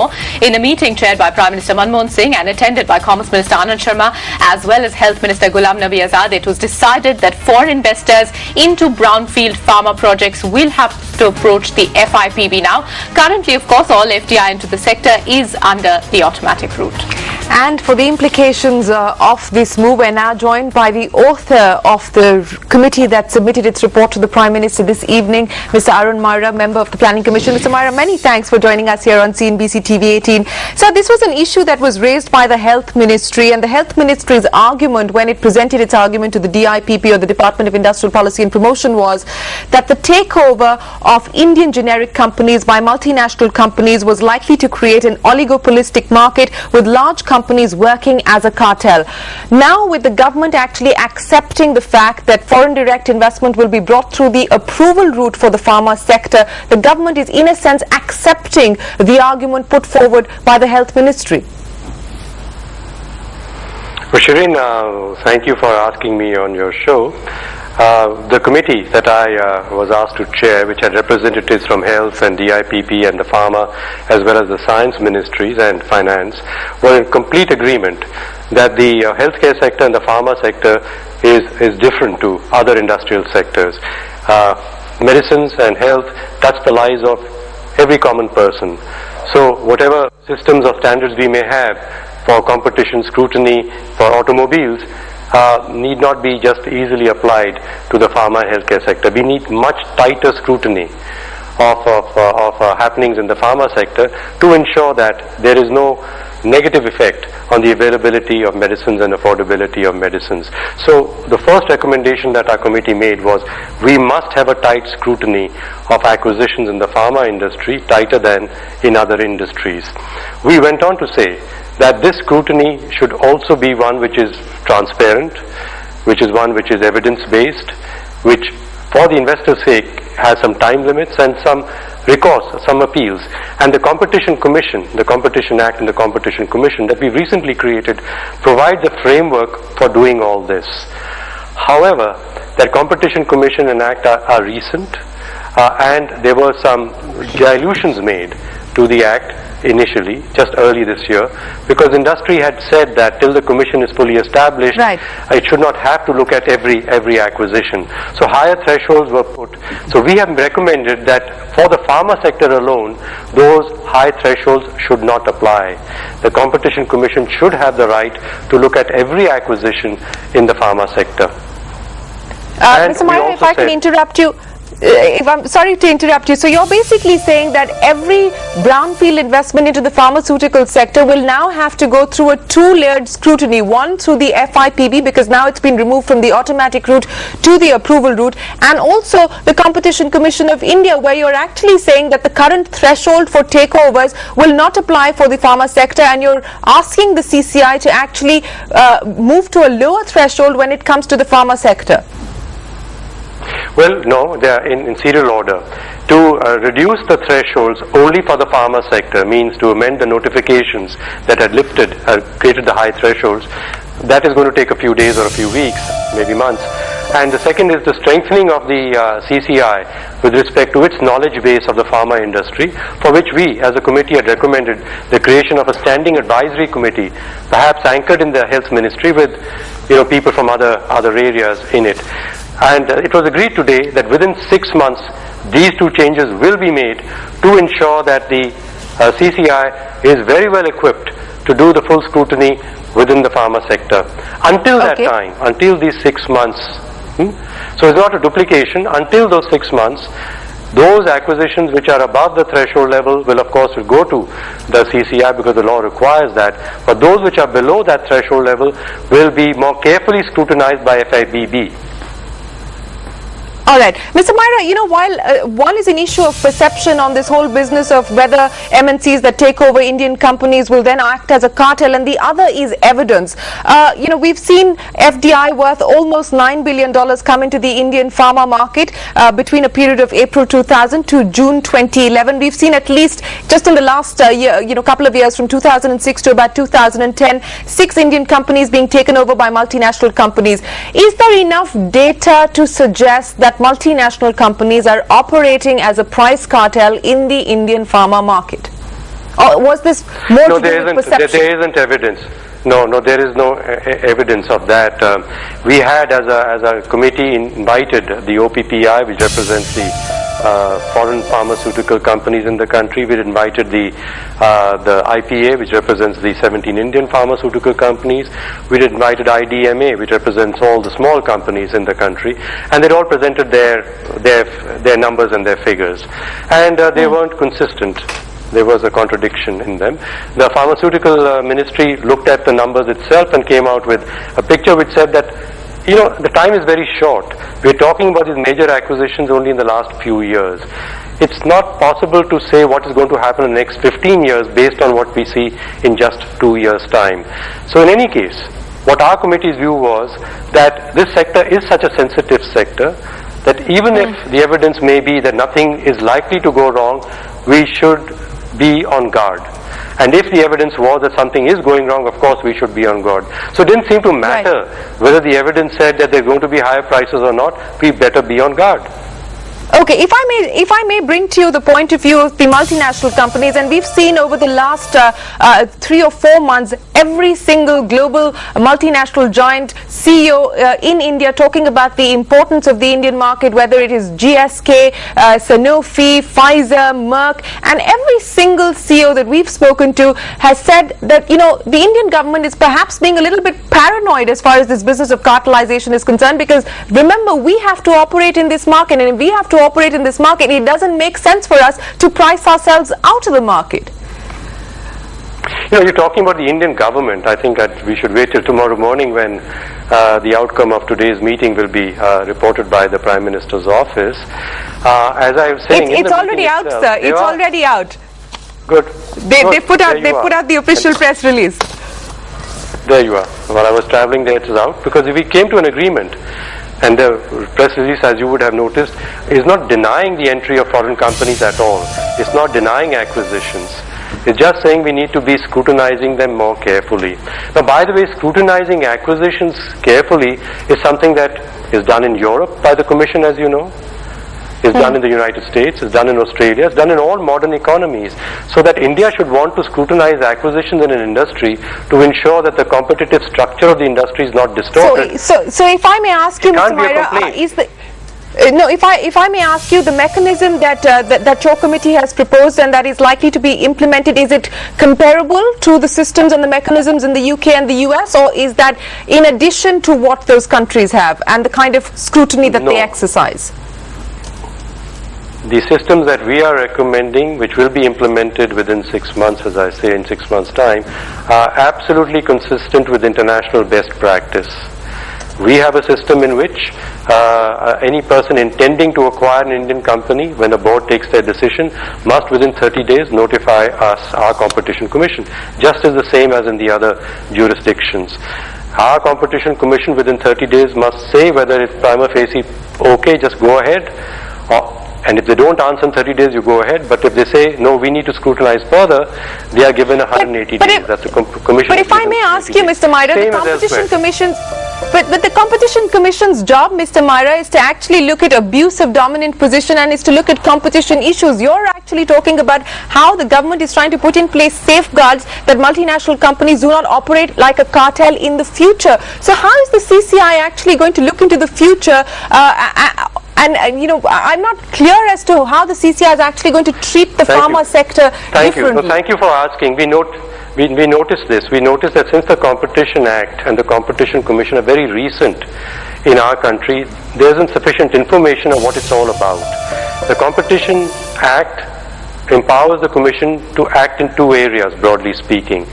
In a meeting chaired by Prime Minister Manmohan Singh and attended by Commerce Minister Anand Sharma as well as Health Minister Ghulam Nabi Azad, it was decided that foreign investors into brownfield pharma projects will have to approach the FIPB now. Currently, of course, all FDI into the sector is under the automatic route. And for the implications of this move, we're now joined by the author of the committee that submitted its report to the Prime Minister this evening, Mr. Arun Maira, member of the Planning Commission. Mr. Maira, many thanks for joining us here on CNBC TV 18. So this was an issue that was raised by the Health Ministry, and the Health Ministry's argument when it presented its argument to the DIPP, or the Department of Industrial Policy and Promotion, was that the takeover of Indian generic companies by multinational companies was likely to create an oligopolistic market with large companies working as a cartel. Now, with the government actually accepting the fact that foreign direct investment will be brought through the approval route for the pharma sector, the government is in a sense accepting the argument put forward by the Health Ministry. Well, Shireen, thank you for asking me on your show. The committee that I was asked to chair, which had representatives from Health and DIPP and the Pharma, as well as the Science Ministries and Finance, were in complete agreement that the healthcare sector and the pharma sector is different to other industrial sectors. Medicines and health touch the lives of every common person. So whatever systems or standards we may have for competition scrutiny for automobiles need not be just easily applied to the pharma and healthcare sector. We need much tighter scrutiny of happenings in the pharma sector to ensure that there is no negative effect on the availability of medicines and affordability of medicines. So the first recommendation that our committee made was we must have a tight scrutiny of acquisitions in the pharma industry, tighter than in other industries. We went on to say that this scrutiny should also be one which is transparent, which is one which is evidence-based, which for the investor's sake has some time limits and some recourse, some appeals. And the Competition Commission, the Competition Act and the Competition Commission that we recently created provides a framework for doing all this. However, that Competition Commission and Act are recent and there were some dilutions made to the Act initially, just early this year, because industry had said that till the commission is fully established, it should not have to look at every acquisition. So higher thresholds were put. So we have recommended that for the pharma sector alone, those high thresholds should not apply. The Competition Commission should have the right to look at every acquisition in the pharma sector. Mr. Maira, if I can interrupt you. I'm sorry to interrupt you. So you're basically saying that every brownfield investment into the pharmaceutical sector will now have to go through a two-layered scrutiny, one through the FIPB, because now it's been removed from the automatic route to the approval route, and also the Competition Commission of India, where you're actually saying that the current threshold for takeovers will not apply for the pharma sector, and you're asking the CCI to actually move to a lower threshold when it comes to the pharma sector. Well, no, they are in serial order. To reduce the thresholds only for the pharma sector means to amend the notifications that had created the high thresholds. That is going to take a few days or a few weeks, maybe months. And the second is the strengthening of the CCI with respect to its knowledge base of the pharma industry, for which we as a committee had recommended the creation of a standing advisory committee, perhaps anchored in the Health Ministry with people from other areas in it. And it was agreed today that within 6 months these two changes will be made to ensure that the CCI is very well equipped to do the full scrutiny within the pharma sector. Until that time, until these 6 months, so it's not a duplication, until those 6 months, those acquisitions which are above the threshold level will of course go to the CCI because the law requires that, but those which are below that threshold level will be more carefully scrutinized by FIPB. All right. Mr. Maira, while one is an issue of perception on this whole business of whether MNCs that take over Indian companies will then act as a cartel, and the other is evidence. We've seen FDI worth almost $9 billion come into the Indian pharma market between a period of April 2000 to June 2011. We've seen at least just in the last year, couple of years from 2006 to about 2010, 6 Indian companies being taken over by multinational companies. Is there enough data to suggest that multinational companies are operating as a price cartel in the Indian pharma market? Or was this more No, to do there with isn't. perception? There isn't evidence. No, there is no evidence of that. We had, as a committee, invited the OPPI, which represents the foreign pharmaceutical companies in the country. We invited the IPA, which represents the 17 Indian pharmaceutical companies. We invited IDMA, which represents all the small companies in the country, and they all presented their numbers and their figures, and they weren't consistent. There was a contradiction in them. The pharmaceutical ministry looked at the numbers itself and came out with a picture which said that, the time is very short. We're talking about these major acquisitions only in the last few years. It's not possible to say what is going to happen in the next 15 years based on what we see in just 2 years' time. So in any case, what our committee's view was that this sector is such a sensitive sector that even if the evidence may be that nothing is likely to go wrong, we should be on guard. And if the evidence was that something is going wrong, of course we should be on guard. So it didn't seem to matter whether the evidence said that there are going to be higher prices or not. We better be on guard. Okay, if I may bring to you the point of view of the multinational companies, and we've seen over the last 3 or 4 months every single global multinational giant CEO in India talking about the importance of the Indian market, whether it is GSK, Sanofi, Pfizer, Merck, and every single CEO that we've spoken to has said that, the Indian government is perhaps being a little bit paranoid as far as this business of cartelization is concerned, because remember, we have to operate in this market, and if we have to operate in this market, it doesn't make sense for us to price ourselves out of the market. You're talking about the Indian government. I think that we should wait till tomorrow morning when the outcome of today's meeting will be reported by the Prime Minister's office. As I was saying, it's already out, itself, sir. It's already out. Good. They put out the official press release. There you are. While I was traveling there, it was out, because we came to an agreement. And the press release, as you would have noticed, is not denying the entry of foreign companies at all. It's not denying acquisitions. It's just saying we need to be scrutinizing them more carefully. Now, by the way, scrutinizing acquisitions carefully is something that is done in Europe by the Commission, as you know. It's done in the United States, it's done in Australia, it's done in all modern economies. So that India should want to scrutinize acquisitions in an industry to ensure that the competitive structure of the industry is not distorted. So if I may ask you, Mr. Maira, if I may ask you, the mechanism that your committee has proposed and that is likely to be implemented, is it comparable to the systems and the mechanisms in the UK and the US, or is that in addition to what those countries have and the kind of scrutiny that they exercise? The systems that we are recommending, which will be implemented within 6 months, as I say, in 6 months' time, are absolutely consistent with international best practice. We have a system in which any person intending to acquire an Indian company, when the board takes their decision, must within 30 days notify us, our Competition Commission, just as the same as in the other jurisdictions. Our Competition Commission within 30 days must say whether it's prima facie okay, just go ahead, and if they don't answer in 30 days, you go ahead. But if they say, no, we need to scrutinize further, they are given 180 days. That's the Commission. But if I may ask you, Mr. Maira, the Competition Commission's... But the Competition Commission's job, Mr. Maira, is to actually look at abuse of dominant position and is to look at competition issues. You're actually talking about how the government is trying to put in place safeguards that multinational companies do not operate like a cartel in the future. So how is the CCI actually going to look into the future and I'm not clear as to how the CCI is actually going to treat the pharma sector differently. Thank you for asking. We noticed this. We noticed that since the Competition Act and the Competition Commission are very recent in our country, there isn't sufficient information on what it's all about. The Competition Act empowers the Commission to act in 2 areas, broadly speaking.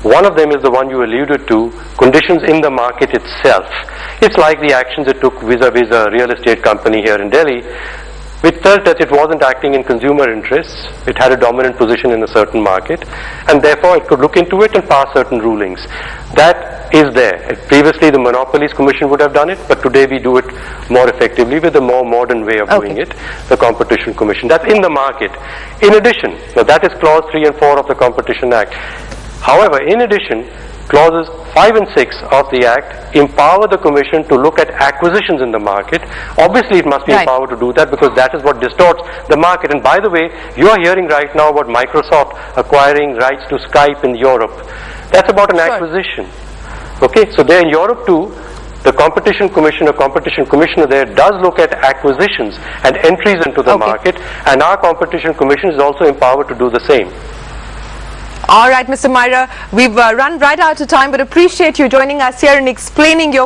One of them is the one you alluded to, conditions in the market itself. It's like the actions it took vis-a-vis a real estate company here in Delhi, which felt that it wasn't acting in consumer interests. It had a dominant position in a certain market, and therefore it could look into it and pass certain rulings. That is there. Previously the Monopolies Commission would have done it, but today we do it more effectively with a more modern way of doing it, the Competition Commission. That's in the market. In addition, now that is clause 3 and 4 of the Competition Act. However, in addition, clauses 5 and 6 of the Act empower the Commission to look at acquisitions in the market. Obviously, it must be Right. empowered to do that because that is what distorts the market. And by the way, you are hearing right now about Microsoft acquiring rights to Skype in Europe. That's about an Sure. acquisition. Okay, so there in Europe too, the competition commissioner there does look at acquisitions and entries into the Okay. market, and our competition commission is also empowered to do the same. All right, Mr. Myra, we've run right out of time, but appreciate you joining us here and explaining your